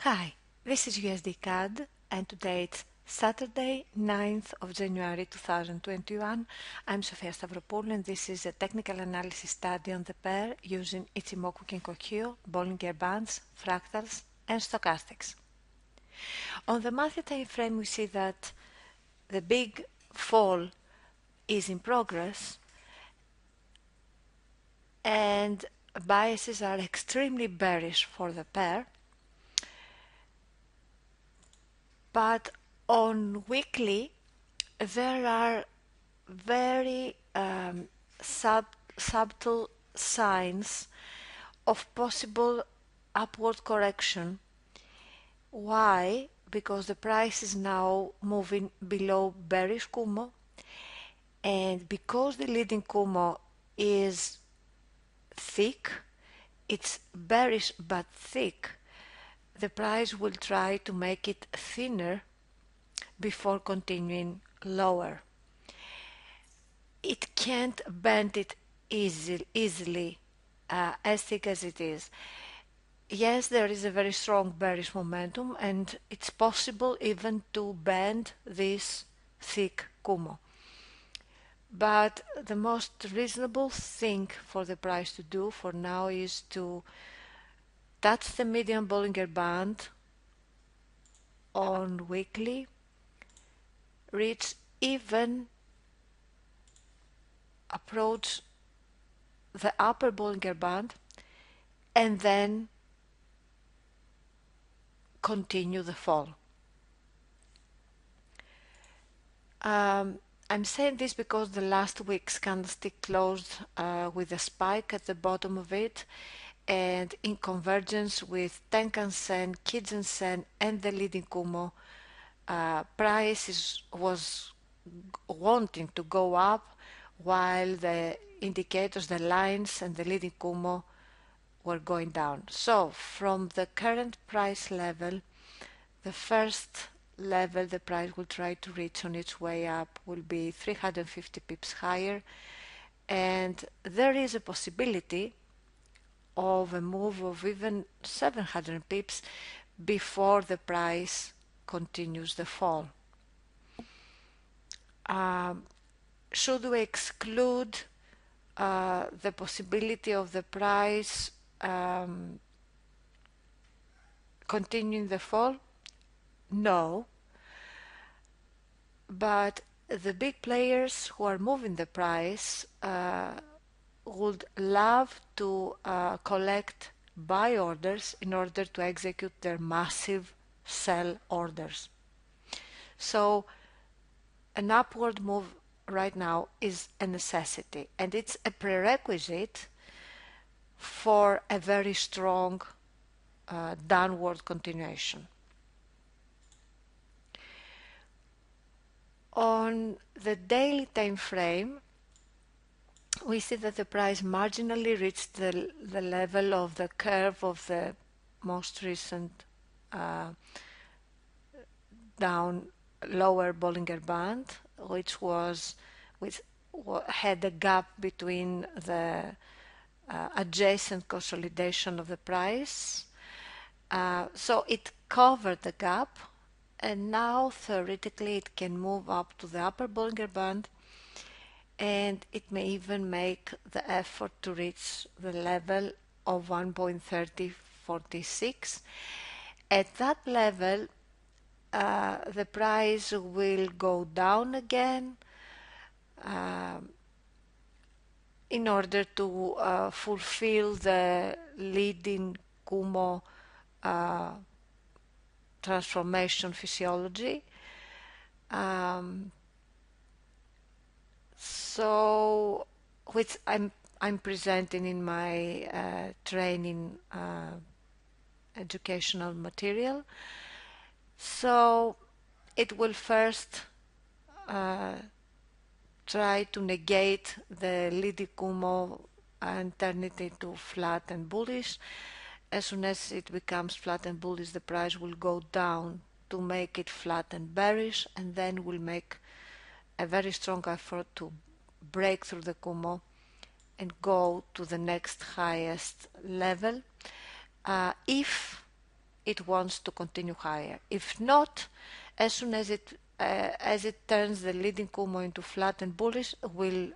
Hi, this is USDCAD and today it's Saturday, 9th of January 2021. I'm Sophia S and this is a technical analysis study on the pair using ichimoku Kinko-Hyo, Bollinger Bands, fractals and stochastics. On the monthly time frame we see that the big fall is in progress and biases are extremely bearish for the pair. But on weekly, there are very subtle signs of possible upward correction. Why? Because the price is now moving below bearish Kumo, and because the leading Kumo is thick, it's bearish but thick, the price will try to make it thinner before continuing lower. It can't bend it easily as thick as it is. Yes, there is a very strong bearish momentum and it's possible even to bend this thick Kumo. But the most reasonable thing for the price to do for now is to touch the median Bollinger Band on weekly, reach even approach the upper Bollinger Band and then continue the fall. I'm saying this because the last week's candlestick closed with a spike at the bottom of it, and in convergence with Tenkan-sen, Kijun-sen and the leading Kumo, price was wanting to go up while the indicators, the lines and the leading Kumo were going down. So from the current price level, the first level the price will try to reach on its way up will be 350 pips higher, and there is a possibility of a move of even 700 pips before the price continues the fall. Should we exclude the possibility of the price continuing the fall? No, but the big players who are moving the price would love to collect buy orders in order to execute their massive sell orders. So an upward move right now is a necessity, and it's a prerequisite for a very strong downward continuation. On the daily time frame, we see that the price marginally reached the level of the curve of the most recent down lower Bollinger Band, which had a gap between the adjacent consolidation of the price. So it covered the gap and now theoretically it can move up to the upper Bollinger Band, and it may even make the effort to reach the level of 1.3046. At that level, the price will go down again in order to fulfill the leading Kumo transformation physiology. So, which I'm presenting in my training educational material. So it will first try to negate the leading Kumo and turn it into flat and bullish. As soon as it becomes flat and bullish, the price will go down to make it flat and bearish, and then will make a very strong effort to break through the Kumo and go to the next highest level if it wants to continue higher. If not, as soon as it turns the leading Kumo into flat and bullish, will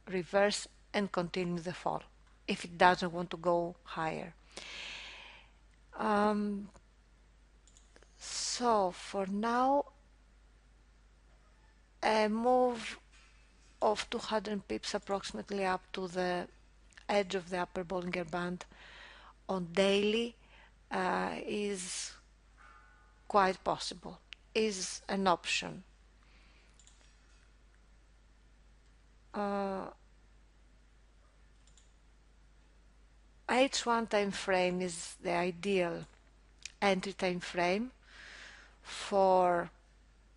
reverse and continue the fall if it doesn't want to go higher. So for now, a move of 200 pips approximately up to the edge of the upper Bollinger Band on daily is quite possible, is an option. H1 time frame is the ideal entry time frame for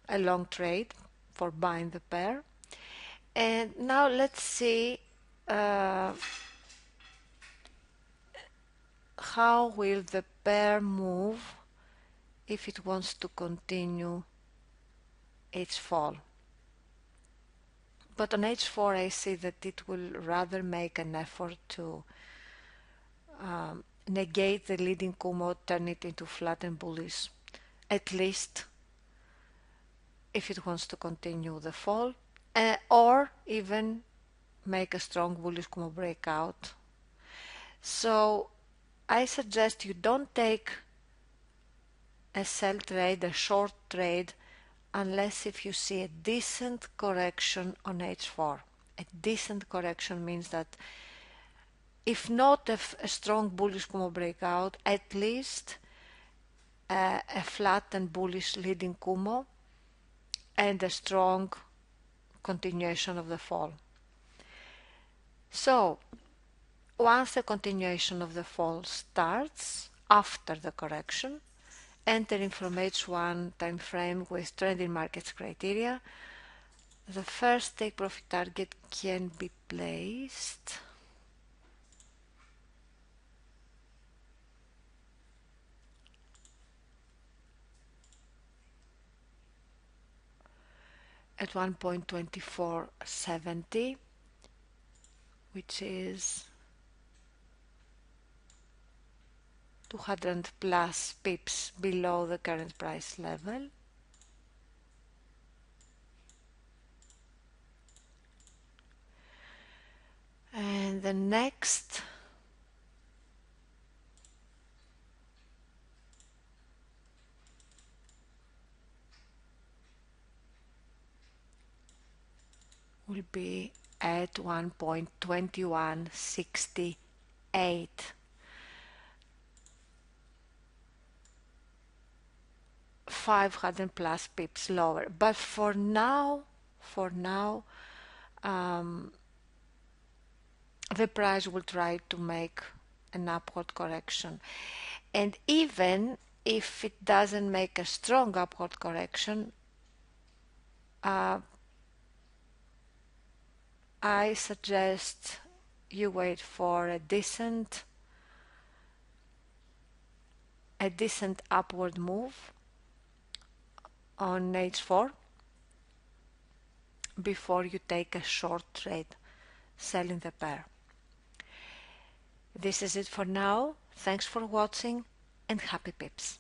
a long trade, for buying the pair. And now let's see how will the pair move if it wants to continue its fall. But on H4 I see that it will rather make an effort to negate the leading Kumo, turn it into flat and bullish, at least if it wants to continue the fall, or even make a strong bullish Kumo breakout. So I suggest you don't take a sell trade, a short trade, unless if you see a decent correction on H4. A decent correction means that if not a strong bullish Kumo breakout, at least a flat and bullish leading Kumo and a strong continuation of the fall. So once the continuation of the fall starts after the correction, entering from H1 time frame with trending markets criteria, the first take profit target can be placed at 1.2470, which is 200 plus pips below the current price level. And the next will be at 1.2168. $500 plus pips lower, but for now, the price will try to make an upward correction, and even if it doesn't make a strong upward correction, I suggest you wait for a decent upward move on H4 before you take a short trade selling the pair. This is it for now. Thanks for watching and happy pips.